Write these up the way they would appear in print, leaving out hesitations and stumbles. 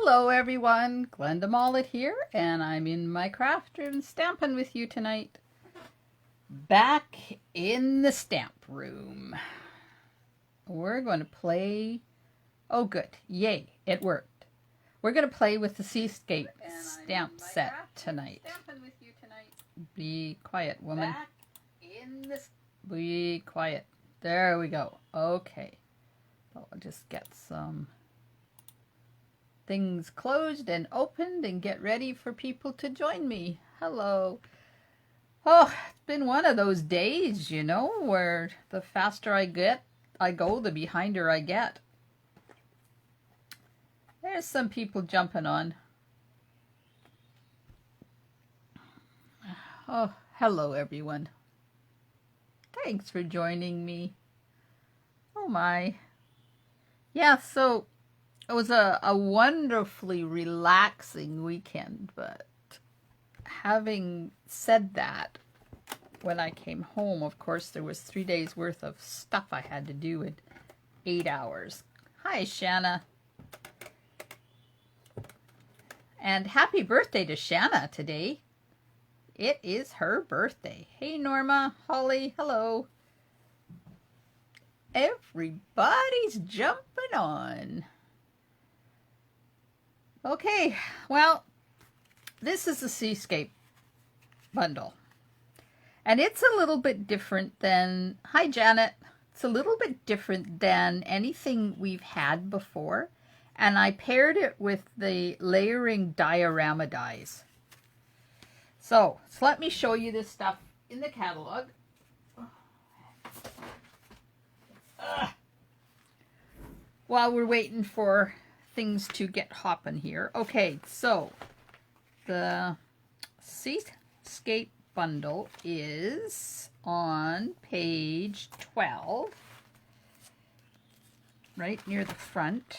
Hello everyone, Glenda Mollet here, and I'm in my craft room stamping with you tonight. Back in the stamp room. We're going to play, oh good, yay, it worked. We're going to play with the Seascape Stamp Set tonight. Be quiet, woman. Back in the... Be quiet. There we go. Okay. I'll just get some things closed and opened and get ready for people to join me. Hello. Oh, it's been one of those days, you know, where the faster I go, the behinder I get. There's some people jumping on. Oh, hello everyone. Thanks for joining me. Oh my. Yeah, so it was a wonderfully relaxing weekend, but having said that, when I came home, of course, there was 3 days worth of stuff I had to do in 8 hours. Hi, Shanna. And happy birthday to Shanna today. It is her birthday. Hey, Norma, Holly, hello. Everybody's jumping on. Okay, well, this is the Seascape bundle. And it's a little bit different than, hi Janet, it's a little bit different than anything we've had before. And I paired it with the layering diorama dies. So let me show you this stuff in the catalog. While we're waiting for things to get hopping here. Okay, so the Seascape bundle is on page 12, right near the front.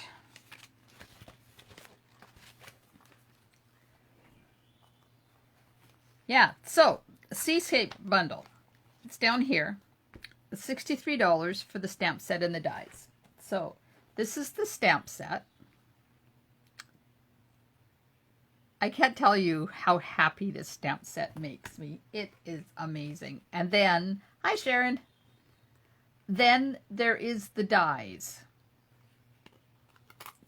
Yeah, so Seascape bundle, it's down here. It's $63 for the stamp set and the dies. So this is the stamp set. I can't tell you how happy this stamp set makes me. It is amazing. And then, hi Sharon. Then there is the dies.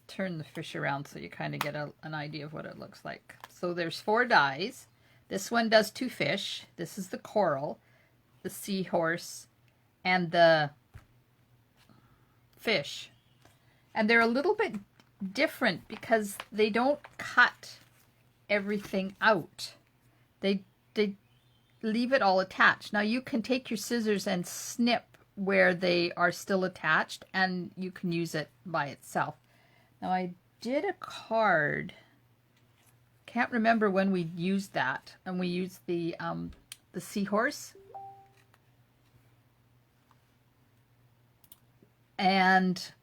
Turn the fish around so you kind of get an idea of what it looks like. So there's 4 dies. This one does 2 fish. This is the coral, the seahorse, and the fish. And they're a little bit different because they don't cut everything out. They leave it all attached. Now you can take your scissors and snip where they are still attached, and you can use it by itself. Now I did a card, can't remember when we used that, and we used the seahorse, and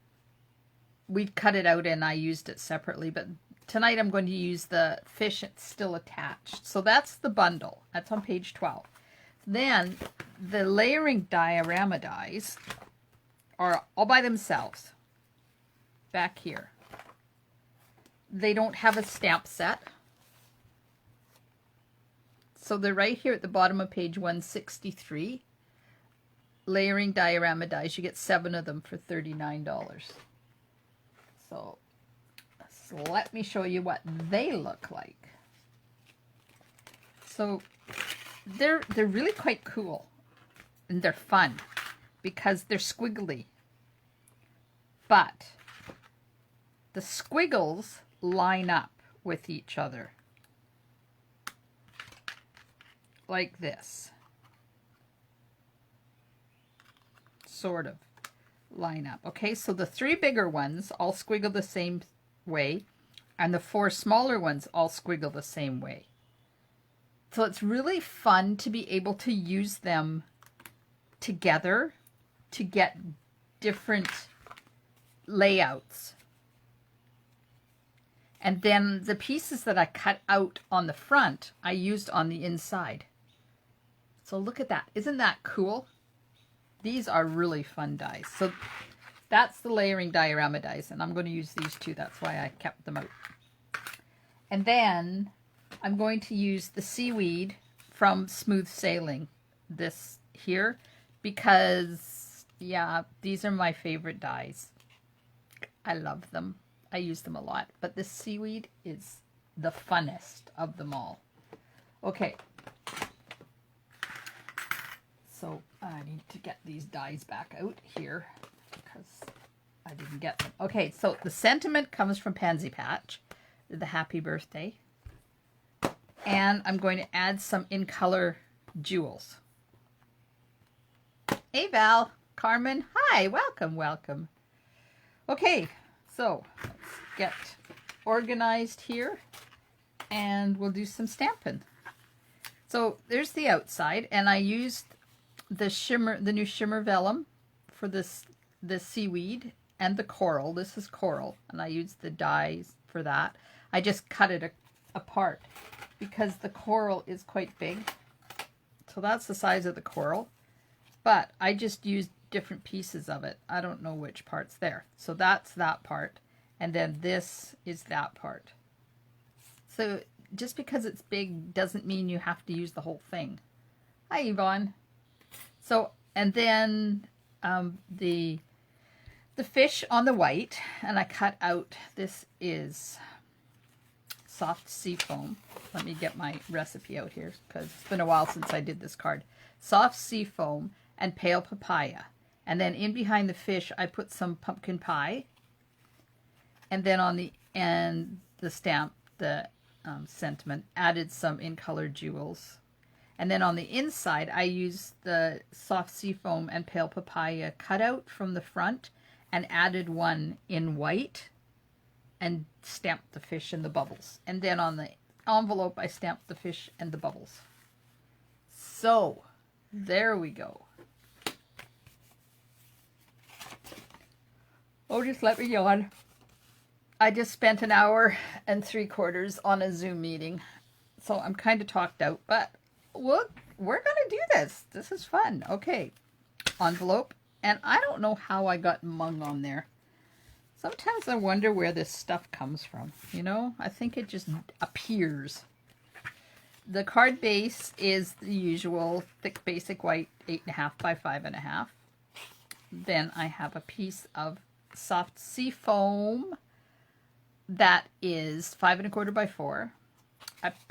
we cut it out and I used it separately, but tonight I'm going to use the fish that's still attached. So that's the bundle. That's on page 12. Then the layering diorama dies are all by themselves back here. They don't have a stamp set. So they're right here at the bottom of page 163. Layering diorama dies. You get 7 of them for $39. So let me show you what they look like. So they're really quite cool, and they're fun because they're squiggly. But the squiggles line up with each other like this. Sort of line up. Okay, so the 3 bigger ones all squiggle the same way, and the 4 smaller ones all squiggle the same way. So it's really fun to be able to use them together to get different layouts. And then the pieces that I cut out on the front, I used on the inside. So look at that. Isn't that cool? These are really fun dies. So that's the layering diorama dies, and I'm going to use these 2. That's why I kept them out. And then I'm going to use the seaweed from Smooth Sailing, this here, because, yeah, these are my favorite dyes. I love them. I use them a lot. But this seaweed is the funnest of them all. Okay. So I need to get these dyes back out here because I didn't get them. Okay, so the sentiment comes from Pansy Patch, the happy birthday. And I'm going to add some in color jewels. Hey Val, Carmen, hi, welcome, welcome. Okay, so let's get organized here and we'll do some stamping. So there's the outside, and I used the shimmer, the new shimmer vellum for this seaweed and the coral. This is coral, and I used the dyes for that. I just cut it apart because the coral is quite big. So that's the size of the coral, but I just used different pieces of it. I don't know which part's there. So that's that part, and then this is that part. So just because it's big doesn't mean you have to use the whole thing. Hi Yvonne. So, and then the fish on the white, and I cut out, this is soft sea foam. Let me get my recipe out here because it's been a while since I did this card. Soft sea foam and pale papaya. And then in behind the fish, I put some pumpkin pie. And then on the end, the stamp, the sentiment, added some in color jewels. And then on the inside, I used the soft sea foam and pale papaya cutout from the front and added one in white and stamped the fish and the bubbles. And then on the envelope, I stamped the fish and the bubbles. So, there we go. Oh, just let me yawn. I just spent an hour and 3/4 on a Zoom meeting. So I'm kind of talked out, but we're going to do this. This is fun. Okay. Envelope. And I don't know how I got mung on there. Sometimes I wonder where this stuff comes from. You know, I think it just appears. The card base is the usual thick basic white 8.5 by 5.5. Then I have a piece of soft sea foam that is 5 1/4 by 4.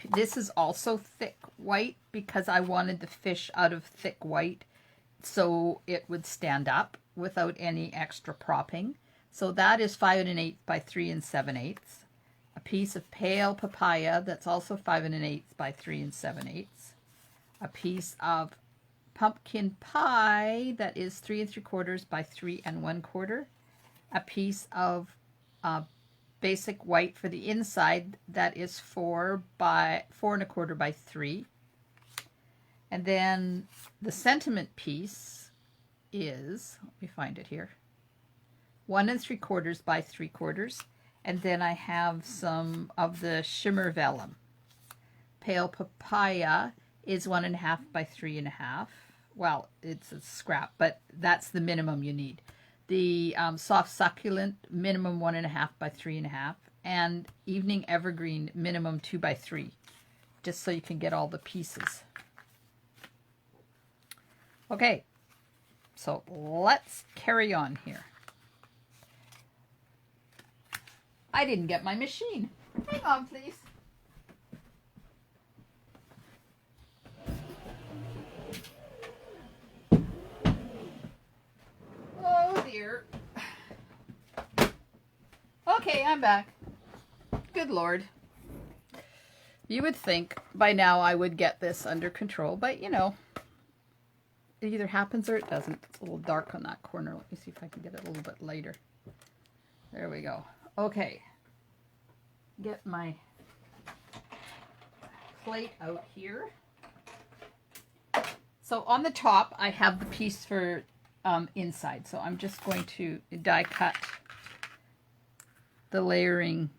This is also thick white because I wanted the fish out of thick white so it would stand up without any extra propping. So that is 5 1/8 by 3 7/8. A piece of pale papaya that's also 5 1/8 by 3 7/8. A piece of pumpkin pie that is 3 3/4 by 3 1/4. A piece of basic white for the inside that is 4 1/4 by 3. And then the sentiment piece is, let me find it here, 1 3/4 by 3/4. And then I have some of the shimmer vellum. Pale papaya is 1 1/2 by 3 1/2. Well, it's a scrap, but that's the minimum you need. The soft succulent, minimum 1 1/2 by 3 1/2. And evening evergreen, minimum 2 by 3. Just so you can get all the pieces. Okay, so let's carry on here. I didn't get my machine. Hang on, please. Oh dear. Okay, I'm back. Good Lord. You would think by now I would get this under control, but you know, it either happens or it doesn't. It's a little dark on that corner. Let me see if I can get it a little bit lighter. There we go. Okay. Get my plate out here. So on the top, I have the piece for inside. So I'm just going to die cut the layering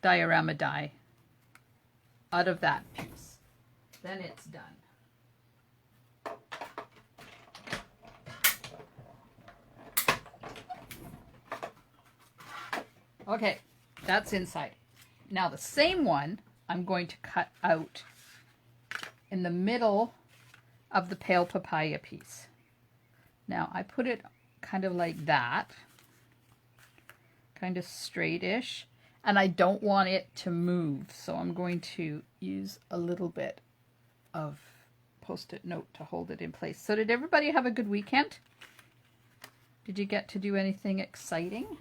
diorama die out of that piece. Then it's done. Okay, that's inside. Now the same one I'm going to cut out in the middle of the pale papaya piece. Now I put it kind of like that, kind of straightish, and I don't want it to move, so I'm going to use a little bit of Post-it note to hold it in place. So did everybody have a good weekend? Did you get to do anything exciting?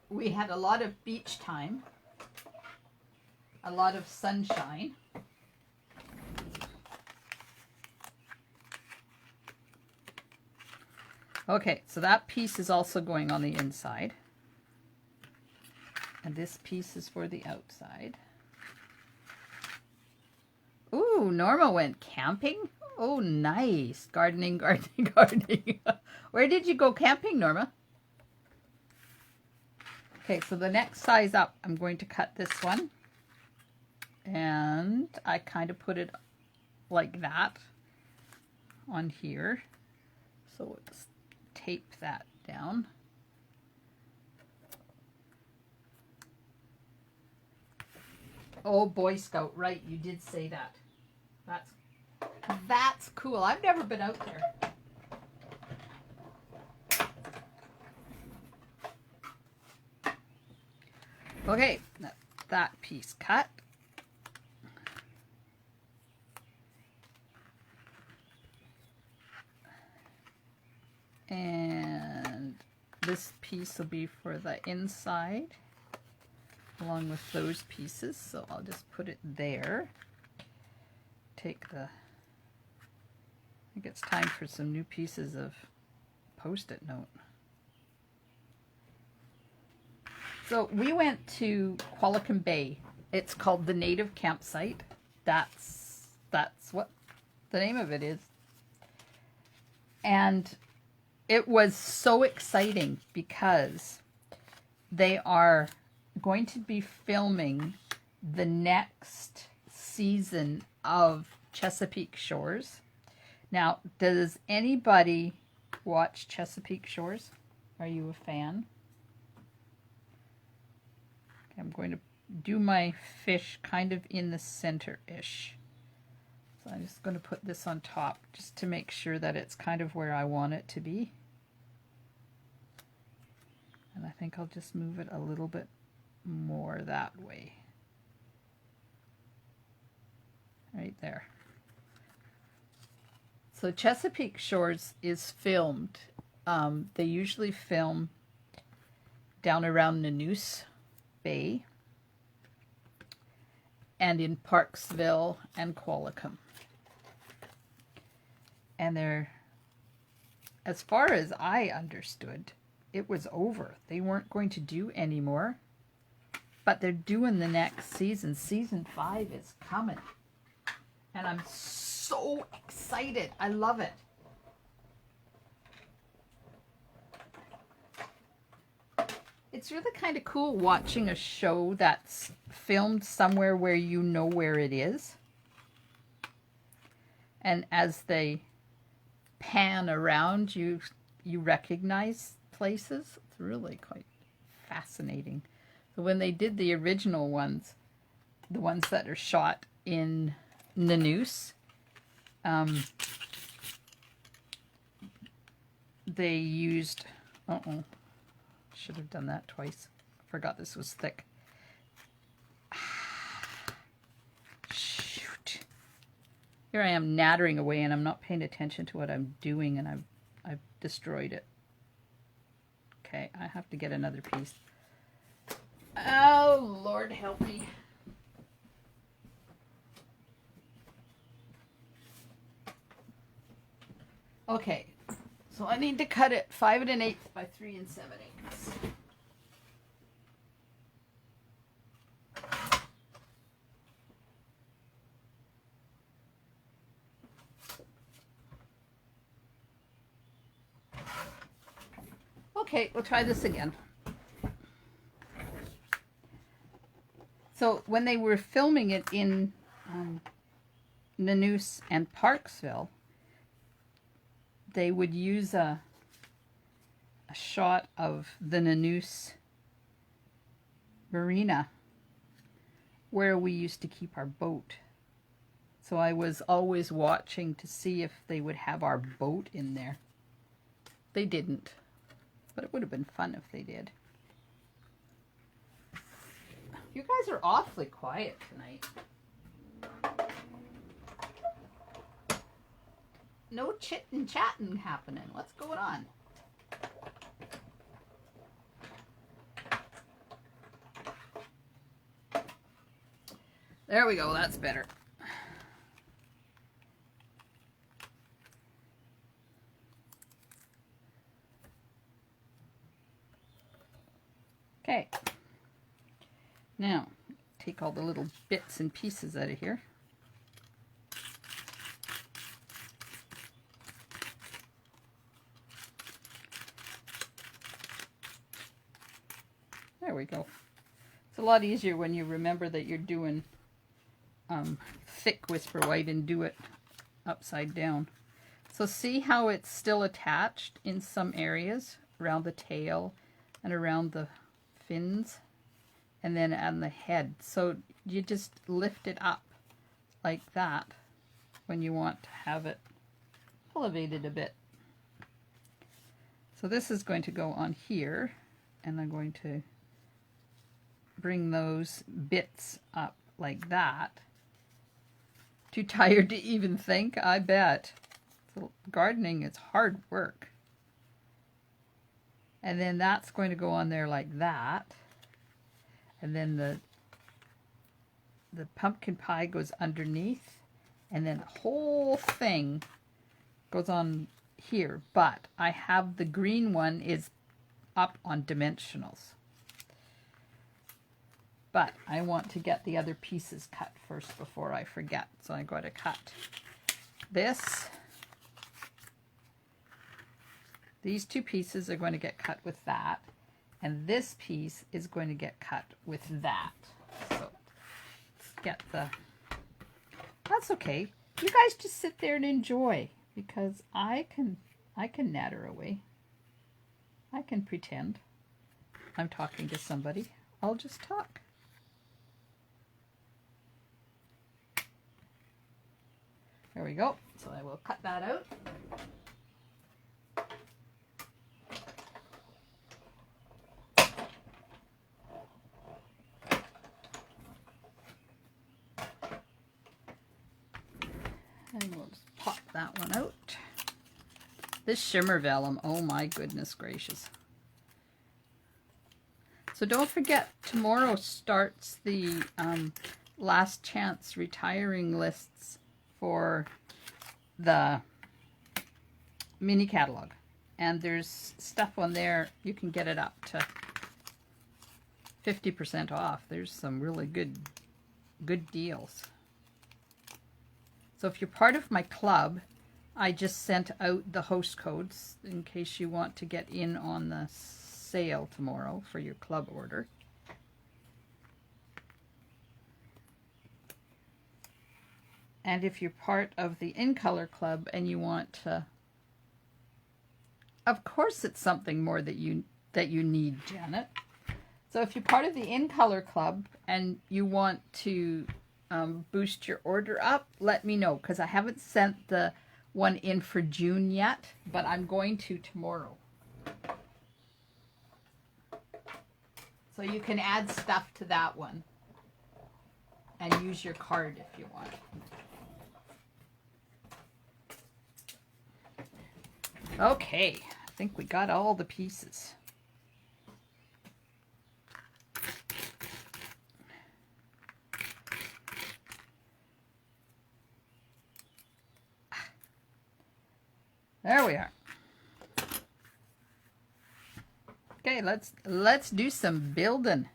We had a lot of beach time, a lot of sunshine. Okay, so that piece is also going on the inside. And this piece is for the outside. Ooh, Norma went camping? Oh, nice. Gardening, gardening, gardening. Where did you go camping, Norma? Okay, so the next size up, I'm going to cut this one. And I kind of put it like that on here. So let's tape that down. Oh, Boy Scout, right, you did say that. That's cool. I've never been out there. Okay, that piece cut. And this piece will be for the inside, along with those pieces. So I'll just put it there. Take the, I think it's time for some new pieces of Post-it note. So we went to Qualicum Bay. It's called the Native Campsite. That's what the name of it is. And it was so exciting because they are going to be filming the next season of Chesapeake Shores. Now, does anybody watch Chesapeake Shores? Are you a fan? Okay, I'm going to do my fish kind of in the center-ish. So I'm just going to put this on top just to make sure that it's kind of where I want it to be. And I think I'll just move it a little bit more that way. Right there. So Chesapeake Shores is filmed. They usually film down around Nanoose Bay and in Parksville and Qualicum. And they're, as far as I understood, it was over. They weren't going to do any more, but they're doing the next season. Season 5 is coming. And I'm so excited. I love it. It's really kind of cool watching a show that's filmed somewhere where you know where it is. And as they pan around, you recognize places. It's really quite fascinating. So when they did the original ones, the ones that are shot in Nanoose, they used, should have done that twice. Forgot this was thick. Shoot. Here I am nattering away and I'm not paying attention to what I'm doing, and I've destroyed it. Okay, I have to get another piece. Oh, Lord help me. Okay, so I need to cut it 5 1/8 by 3 7/8. Okay, we'll try this again. So when they were filming it in Nanoose and Parksville, they would use a a shot of the Nanoose marina where we used to keep our boat. So I was always watching to see if they would have our boat in there. They didn't, but it would have been fun if they did. You guys are awfully quiet tonight. No chittin' chatting happening. What's going on? There we go, that's better. Okay. Now, take all the little bits and pieces out of here. There we go. It's a lot easier when you remember that you're doing thick whisper white and do it upside down. So see how it's still attached in some areas around the tail and around the fins and then on the head. So you just lift it up like that when you want to have it elevated a bit. So this is going to go on here, and I'm going to bring those bits up like that. Too tired to even think, I bet. So gardening is hard work. And then that's going to go on there like that. And then the pumpkin pie goes underneath. And then the whole thing goes on here. But I have the green one is up on dimensionals. But I want to get the other pieces cut first before I forget. So I'm going to cut this. These two pieces are going to get cut with that. And this piece is going to get cut with that. So let's get the... That's okay. You guys just sit there and enjoy, because I can natter away. I can pretend I'm talking to somebody. I'll just talk. There we go. So I will cut that out. And we'll just pop that one out. This shimmer vellum, oh my goodness gracious. So don't forget, tomorrow starts the last chance retiring lists for the mini catalog, and there's stuff on there. You can get it up to 50% off. There's some really good deals. So if you're part of my club, I just sent out the host codes in case you want to get in on the sale tomorrow for your club order. And if you're part of the In Color Club and you want to, of course it's something more that you need, Janet. So if you're part of the In Color Club and you want to boost your order up, let me know, because I haven't sent the one in for June yet, but I'm going to tomorrow. So you can add stuff to that one and use your card if you want. Okay, I think we got all the pieces. There we are. Okay, let's do some building.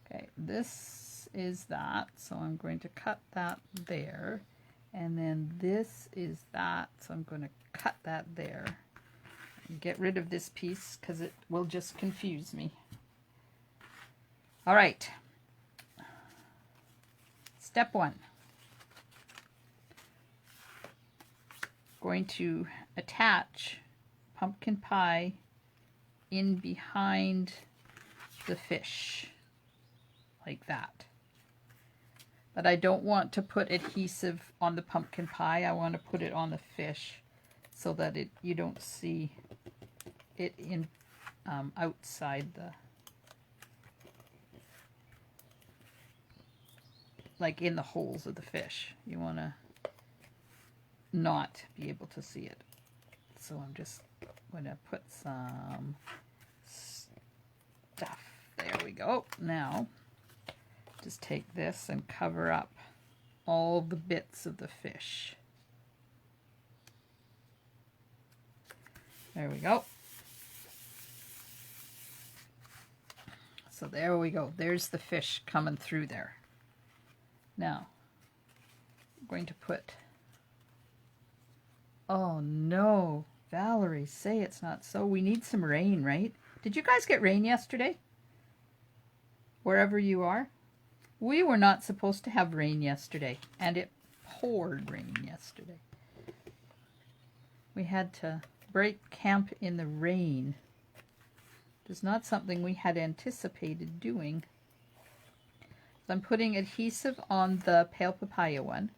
Okay, this is that, so I'm going to cut that there. And then this is that, so I'm going to cut that there. And get rid of this piece because it will just confuse me. All right. Step one. Going to attach pumpkin pie in behind the fish, like that. But I don't want to put adhesive on the pumpkin pie. I want to put it on the fish so that you don't see it in outside the, like in the holes of the fish. You want to not be able to see it. So I'm just going to put some stuff. There we go. Now, just take this and cover up all the bits of the fish. There we go. So there we go. There's the fish coming through there. Now, I'm going to put... Oh no, Valerie, say it's not so. We need some rain, right? Did you guys get rain yesterday? Wherever you are? We were not supposed to have rain yesterday, and it poured rain yesterday. We had to break camp in the rain. It is not something we had anticipated doing. So I'm putting adhesive on the pale papaya one,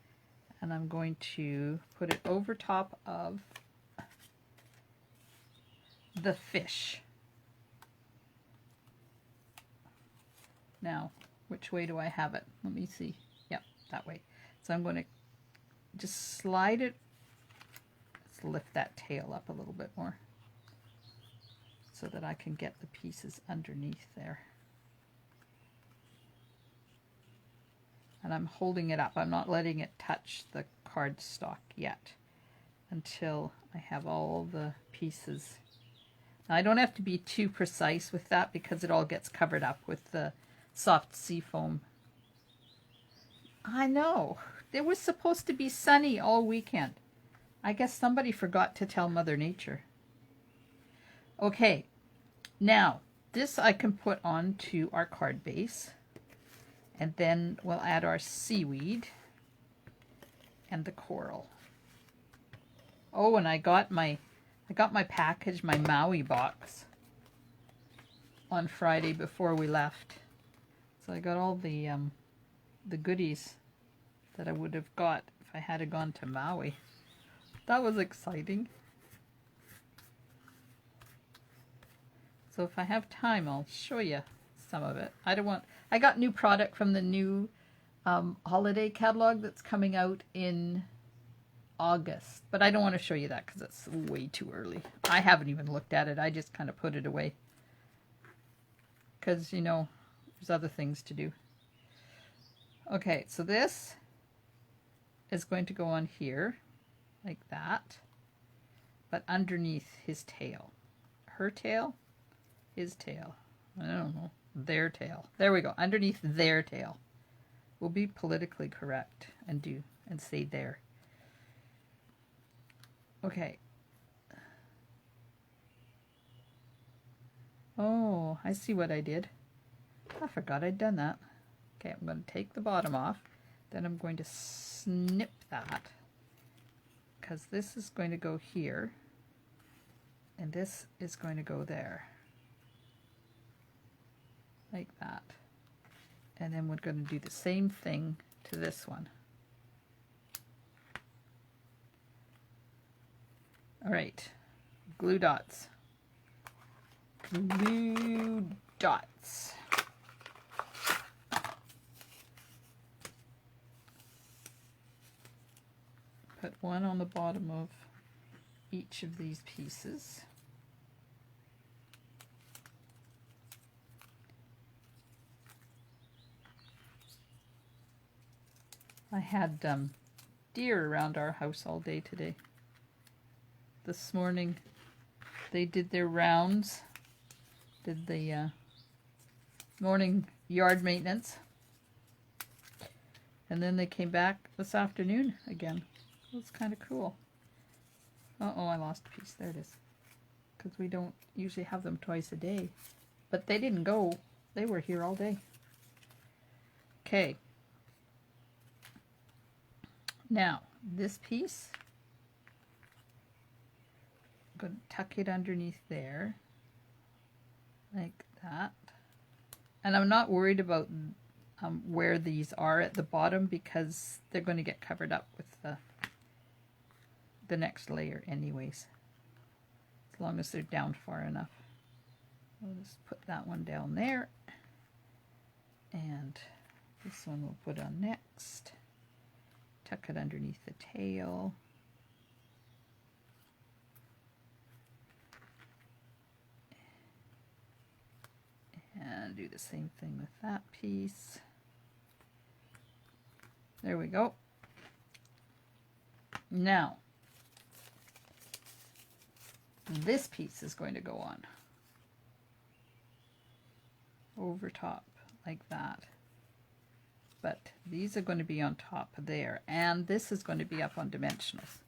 and I'm going to put it over top of the fish. Now, which way do I have it? Let me see. Yep, that way. So I'm going to just slide it. Let's lift that tail up a little bit more so that I can get the pieces underneath there. And I'm holding it up. I'm not letting it touch the cardstock yet until I have all the pieces. Now, I don't have to be too precise with that because it all gets covered up with the soft sea foam. I know. It was supposed to be sunny all weekend. I guess somebody forgot to tell Mother Nature. Okay, now this I can put onto our card base, and then we'll add our seaweed and the coral. Oh, and I got my package, my Maui box, on Friday before we left. So I got all the goodies that I would have got if I had gone to Maui. That was exciting. So if I have time, I'll show you some of it. I got new product from the new holiday catalog that's coming out in August, but I don't want to show you that because it's way too early. I haven't even looked at it. I just kind of put it away because, you know, there's other things to do. Okay, so this is going to go on here like that, but underneath his tail. Her tail? His tail. I don't know. Their tail. There we go. Underneath their tail. We'll be politically correct and say there. Okay. Oh, I see what I did. I forgot I'd done that. Okay, I'm going to take the bottom off. Then I'm going to snip that, because this is going to go here, and this is going to go there. Like that. And then we're going to do the same thing to this one. All right, glue dots. Glue dots. Put one on the bottom of each of these pieces. I had deer around our house all day today. This morning they did their rounds, did the morning yard maintenance, and then they came back this afternoon again. It was kind of cool. Uh-oh, I lost a piece. There it is. Because we don't usually have them twice a day. But they didn't go. They were here all day. Okay. Now, this piece go tuck it underneath there, like that. And I'm not worried about where these are at the bottom because they're going to get covered up with the next layer anyways, as long as they're down far enough. We'll just put that one down there, and this one we'll put on next. Tuck it underneath the tail. And do the same thing with that piece. There we go. Now, this piece is going to go on over top like that. But these are going to be on top there, and this is going to be up on dimensionals.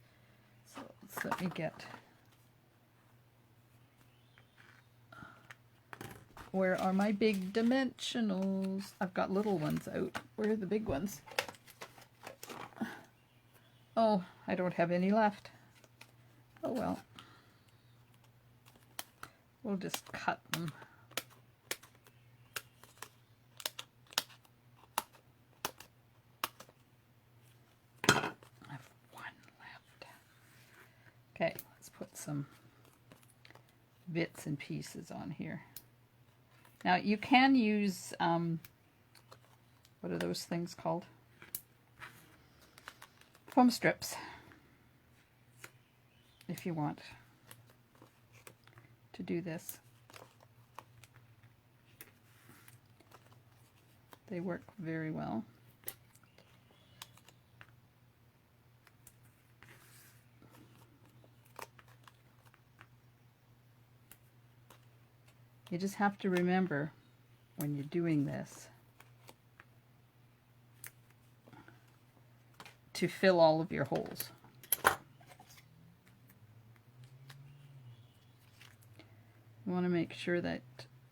So let me get, where are my big dimensionals? I've got little ones out. Where are the big ones? Oh, I don't have any left. Oh well. We'll just cut them. I have one left. Okay, let's put some bits and pieces on here. Now you can use, what are those things called? Foam strips, if you want to do this. They work very well. You just have to remember when you're doing this to fill all of your holes. You want to make sure that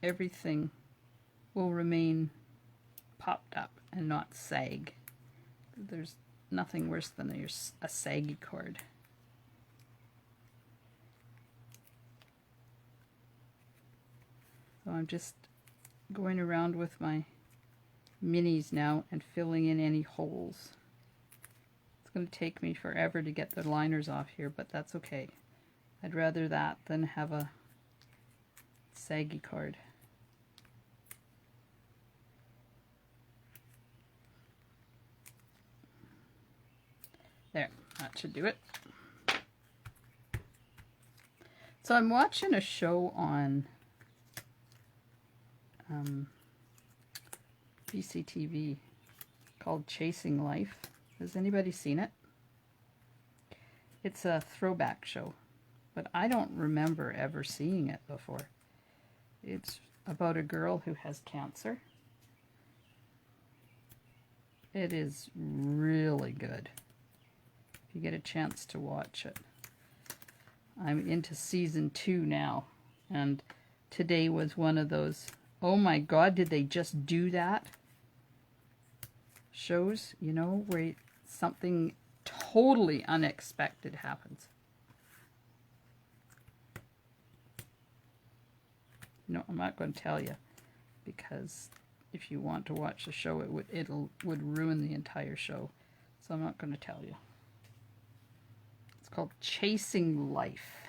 everything will remain popped up and not sag. There's nothing worse than a saggy cord. So I'm just going around with my minis now and filling in any holes. It's going to take me forever to get the liners off here, but that's okay. I'd rather that than have a saggy card. There, that should do it. So I'm watching a show on BCTV called Chasing Life. Has anybody seen it? It's a throwback show, but I don't remember ever seeing it before. It's about a girl who has cancer. It is really good. If you get a chance to watch it. I'm into season 2 now, and today was one of those, oh my god, did they just do that? Shows, you know, where something totally unexpected happens. No, I'm not going to tell you, because if you want to watch the show, it would ruin the entire show. So I'm not going to tell you. It's called Chasing Life.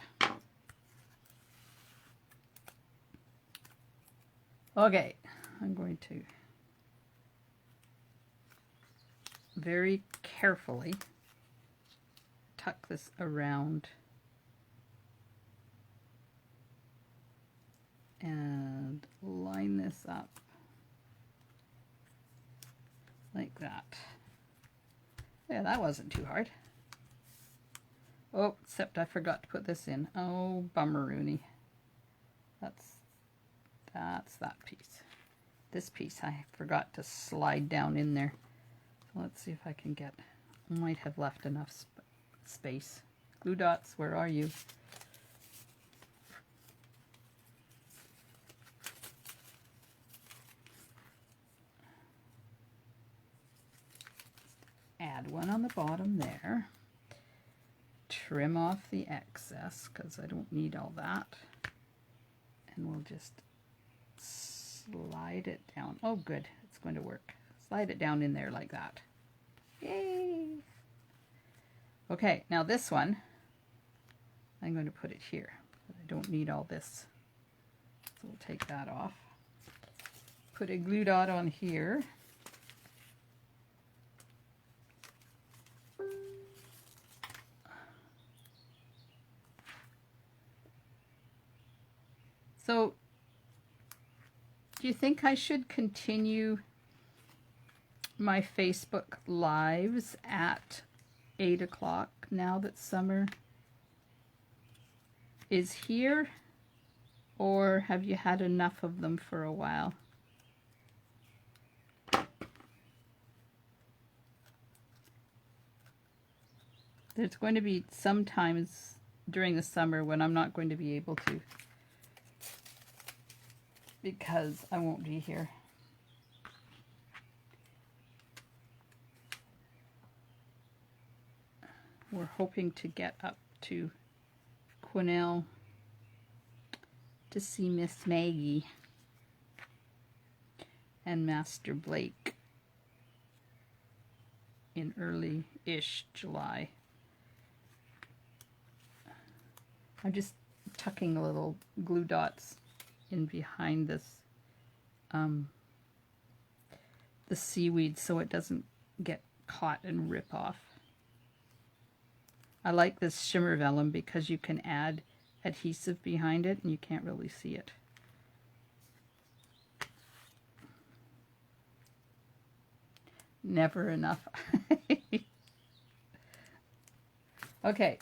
Okay, I'm going to very carefully tuck this around and line this up like that. Yeah, that wasn't too hard. Oh, except I forgot to put this in. Oh, bummeroony. That's that piece. This piece I forgot to slide down in there. So let's see if I can get, I might have left enough space. Glue dots, where are you? Add one on the bottom there. trim off the excess because I don't need all that. And we'll just slide it down. Oh, good. It's going to work. Slide it down in there like that. Yay! Okay, now this one, I'm going to put it here. I don't need all this. So we'll take that off. Put a glue dot on here. So, do you think I should continue my Facebook Lives at 8 o'clock now that summer is here? Or have you had enough of them for a while? There's going to be some times during the summer when I'm not going to be able to, because I won't be here. We're hoping to get up to Quesnel to see Miss Maggie and Master Blake in early-ish July. I'm just tucking little glue dots in behind this the seaweed so it doesn't get caught and rip off. I like this shimmer vellum because you can add adhesive behind it and you can't really see it. Never enough. Okay.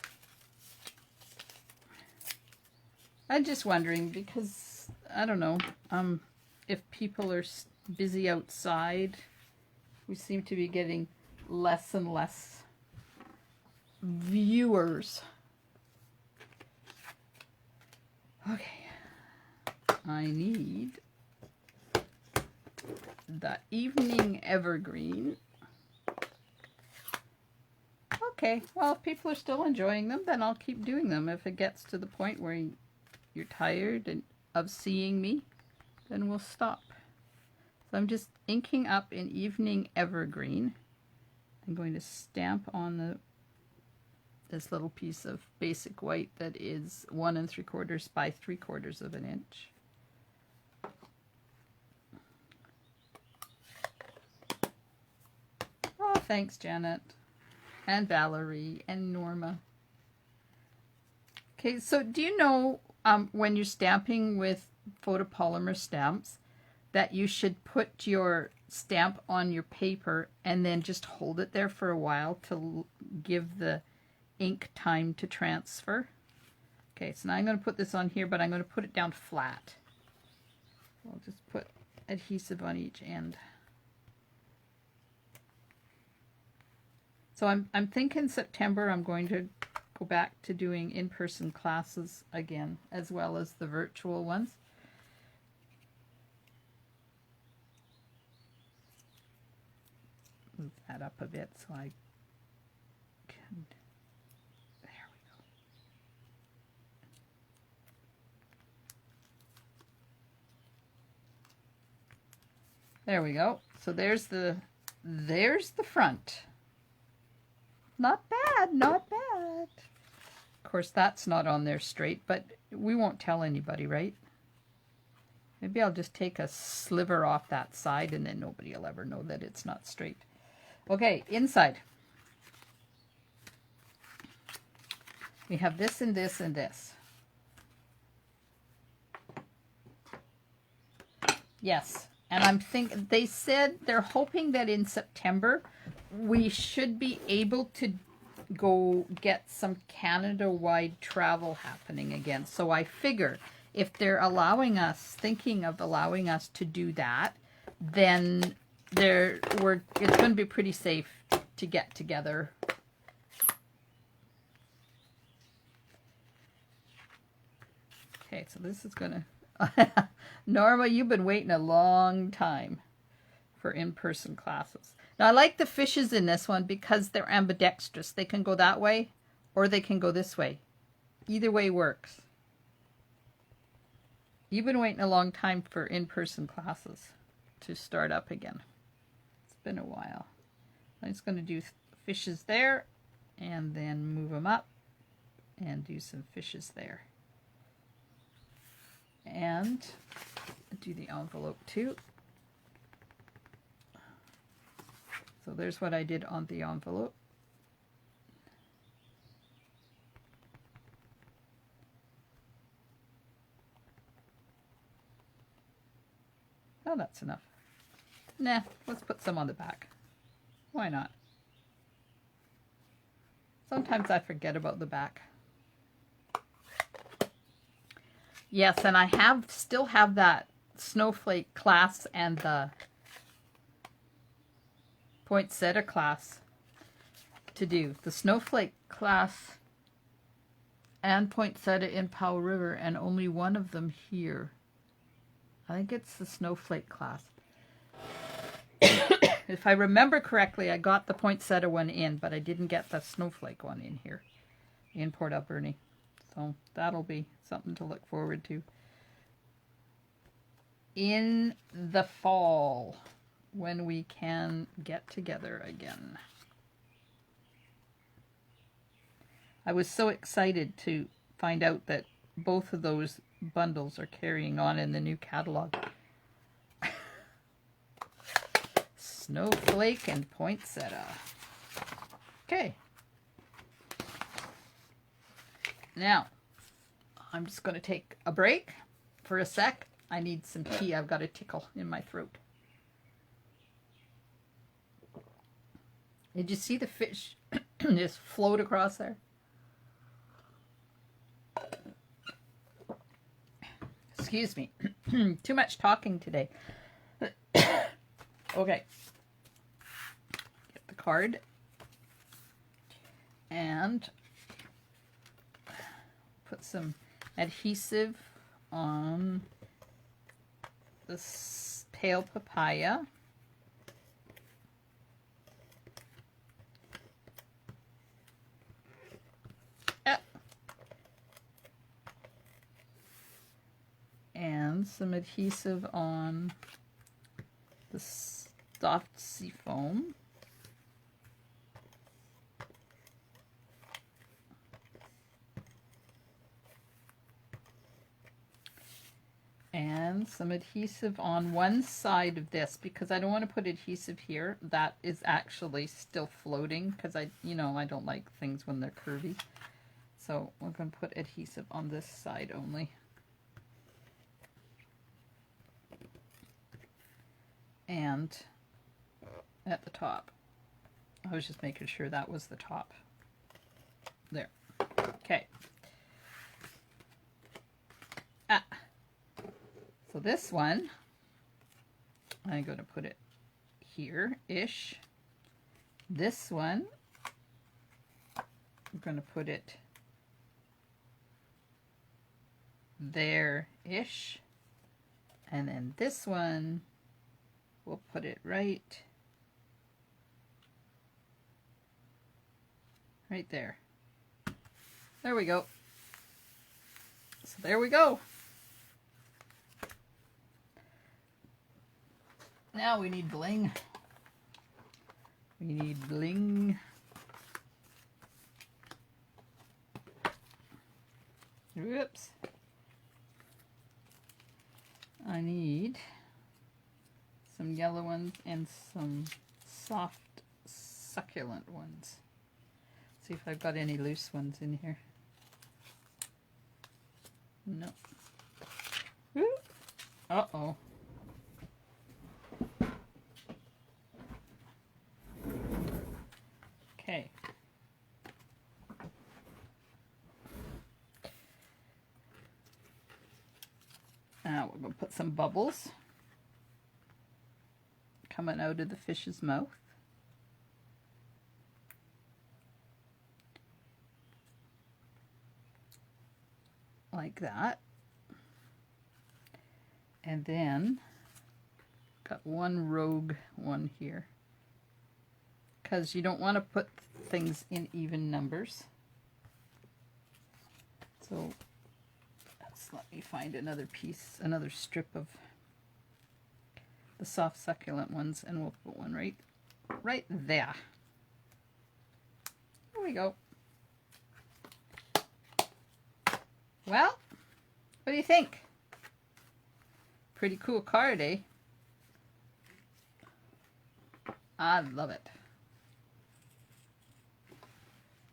I'm just wondering because, I don't know, if people are busy outside, we seem to be getting less and less viewers. Okay, I need the evening evergreen. Okay, well, if people are still enjoying them, then I'll keep doing them. If it gets to the point where you're tired of seeing me, then we'll stop. So I'm just inking up in evening evergreen. I'm going to stamp on this little piece of basic white that is 1 3/4 by 3/4 of an inch. Oh, thanks, Janet and Valerie and Norma. Okay, so do you know when you're stamping with photopolymer stamps that you should put your stamp on your paper and then just hold it there for a while to give the ink time to transfer? Okay, so now I'm going to put this on here, but I'm going to put it down flat. I'll just put adhesive on each end. So I'm thinking September I'm going to go back to doing in-person classes again, as well as the virtual ones. Move that up a bit so I can... There we go. There we go. So there's the front. Not bad, not bad. Of course, that's not on there straight, but we won't tell anybody, right? Maybe I'll just take a sliver off that side and then nobody will ever know that it's not straight. Okay, inside. We have this and this and this. Yes, and I'm thinking, they said they're hoping that in September we should be able to go get some Canada-wide travel happening again. So I figure if they're allowing us, thinking of allowing us to do that, then it's going to be pretty safe to get together. Okay, so this is going to... Norma, you've been waiting a long time for in-person classes. Now, I like the fishes in this one because they're ambidextrous. They can go that way or they can go this way. Either way works. You've been waiting a long time for in-person classes to start up again. It's been a while. I'm just going to do fishes there and then move them up and do some fishes there. And do the envelope too. So there's what I did on the envelope. Oh, that's enough. Nah, let's put some on the back. Why not? Sometimes I forget about the back. Yes, and I still have that snowflake class and the poinsettia class to do. The snowflake class and poinsettia in Powell River, and only one of them here. I think it's the snowflake class. If I remember correctly, I got the poinsettia one in, but I didn't get the snowflake one in here in Port Alberni. So that'll be something to look forward to in the fall when we can get together again. I was so excited to find out that both of those bundles are carrying on in the new catalog. Snowflake and poinsettia. Okay. Now, I'm just going to take a break for a sec. I need some tea. I've got a tickle in my throat. Did you see the fish just float across there? Excuse me. Too much talking today. Okay. Get the card. And put some adhesive on this pale papaya. And some adhesive on the soft sea foam. And some adhesive on one side of this, because I don't want to put adhesive here. That is actually still floating, because I don't like things when they're curvy. So we're going to put adhesive on this side only. And at the top. I was just making sure that was the top. There. Okay. So this one, I'm going to put it here-ish. This one, I'm going to put it there-ish. And then this one, we'll put it right there. There we go. So there we go. Now we need bling. We need bling. Whoops. I need some yellow ones and some soft, succulent ones. See if I've got any loose ones in here. No. Uh-oh. Okay. Now we're going to put some bubbles coming out of the fish's mouth. Like that. And then got one rogue one here, because you don't want to put things in even numbers. So let me find another piece, another strip of the soft succulent ones, and we'll put one right there. There we go. Well, what do you think? Pretty cool card, eh? I love it.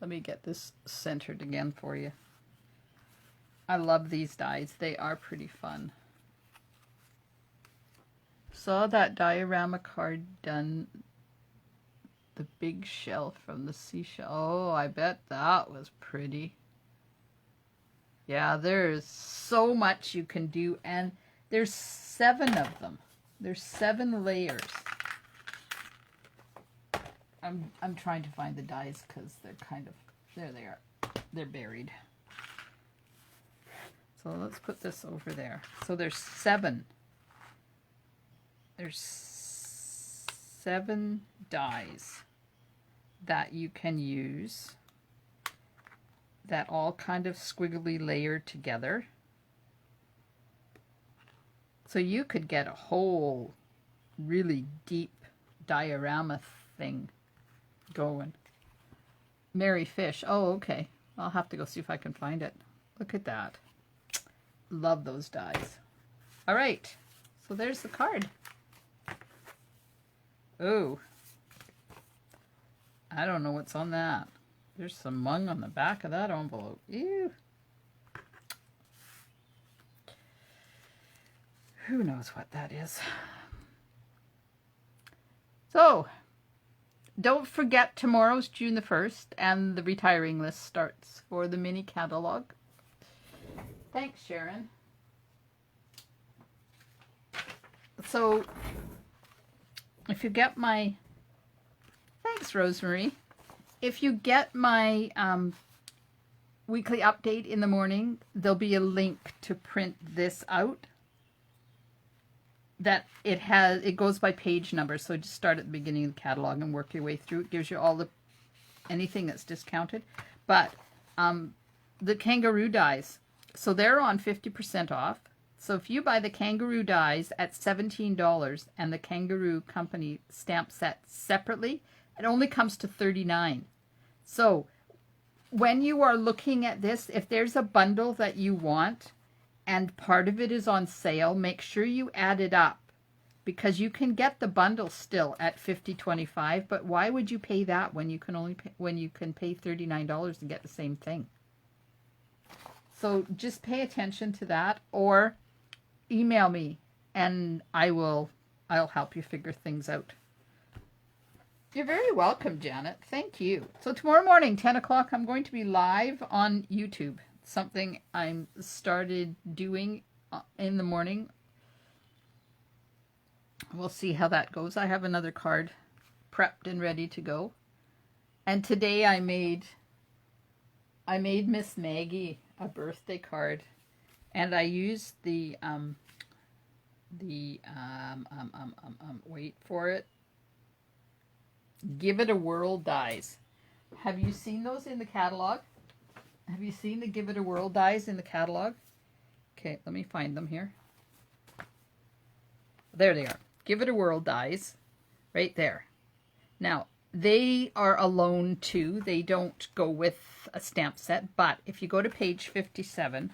Let me get this centered again for you. I love these dies. They are pretty fun. Saw that diorama card done. The big shell from the seashell. Oh, I bet that was pretty. Yeah, there's so much you can do, and there's 7 of them. There's 7 layers. I'm trying to find the dies because they're kind of, there they are. They're buried. So let's put this over there. So there's 7. There's 7 dies that you can use that all kind of squiggly layered together. So you could get a whole really deep diorama thing going. Merry Fish. Oh, okay. I'll have to go see if I can find it. Look at that. Love those dies. All right. So there's the card. Oh. I don't know what's on that. There's some mung on the back of that envelope. Ew. Who knows what that is? So, don't forget tomorrow's June the 1st and the retiring list starts for the mini catalog. Thanks, Sharon. So, if you get my... Thanks, Rosemary. If you get my weekly update in the morning, there'll be a link to print this out. That it goes by page number, so just start at the beginning of the catalog and work your way through. It gives you all anything that's discounted. But the kangaroo dies, so they're on 50% off. So if you buy the kangaroo dies at $17 and the kangaroo company stamp set separately, it only comes to $39. So when you are looking at this, if there's a bundle that you want and part of it is on sale, make sure you add it up, because you can get the bundle still at $50.25. But why would you pay that when you can pay $39 and get the same thing? So just pay attention to that, or email me and I'll help you figure things out. You're very welcome, Janet. Thank you. So tomorrow morning, 10 o'clock, I'm going to be live on YouTube. Something I'm started doing in the morning. We'll see how that goes. I have another card prepped and ready to go. And today I made Miss Maggie a birthday card, and I used the wait for it. Give It a Whirl dies. Have you seen those in the catalog? Have you seen the Give It a Whirl dies in the catalog? Okay, let me find them here. There they are. Give It a Whirl dies. Right there. Now, they are alone too. They don't go with a stamp set. But if you go to page 57,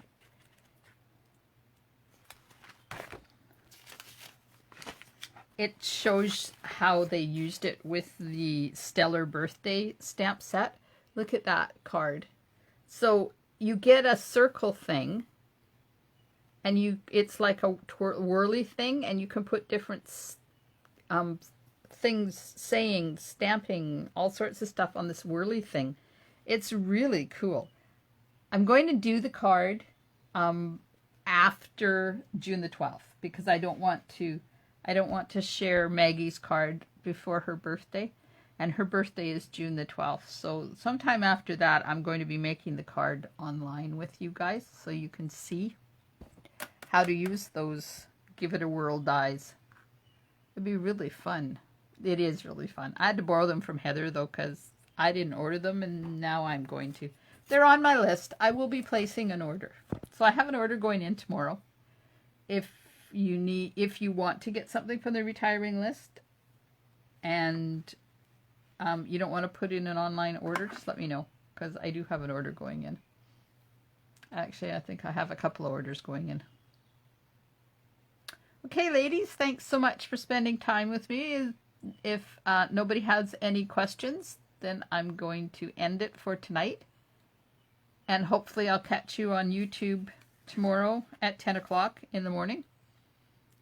it shows how they used it with the Stellar Birthday stamp set. Look at that card. So you get a circle thing, and it's like a whirly thing, and you can put different things saying, stamping, all sorts of stuff on this whirly thing. It's really cool. I'm going to do the card after June the 12th, because I don't want to share Maggie's card before her birthday. And her birthday is June the 12th. So sometime after that, I'm going to be making the card online with you guys, so you can see how to use those Give It a Whirl dies. It'd be really fun. It is really fun. I had to borrow them from Heather, though, because I didn't order them, and now I'm going to. they're on my list. I will be placing an order. So I have an order going in tomorrow. If you want to get something from the retiring list and you don't want to put in an online order, just let me know, because I do have an order going in. Actually, I think I have a couple of orders going in. Okay, ladies, thanks so much for spending time with me. If nobody has any questions, then I'm going to end it for tonight. And hopefully I'll catch you on YouTube tomorrow at 10 o'clock in the morning.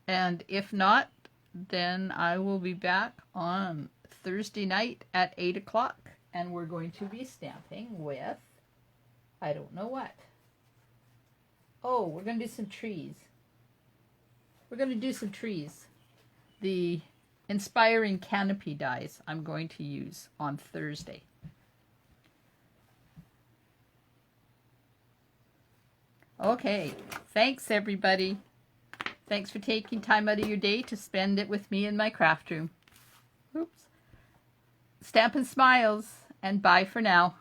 And if not, then I will be back on Thursday night at 8 o'clock. And we're going to be stamping with, I don't know what. Oh, we're going to do some trees. We're going to do some trees. The inspiring canopy dies I'm going to use on Thursday. Okay, thanks everybody. Thanks for taking time out of your day to spend it with me in my craft room. Oops. Stampin' Smiles, and bye for now.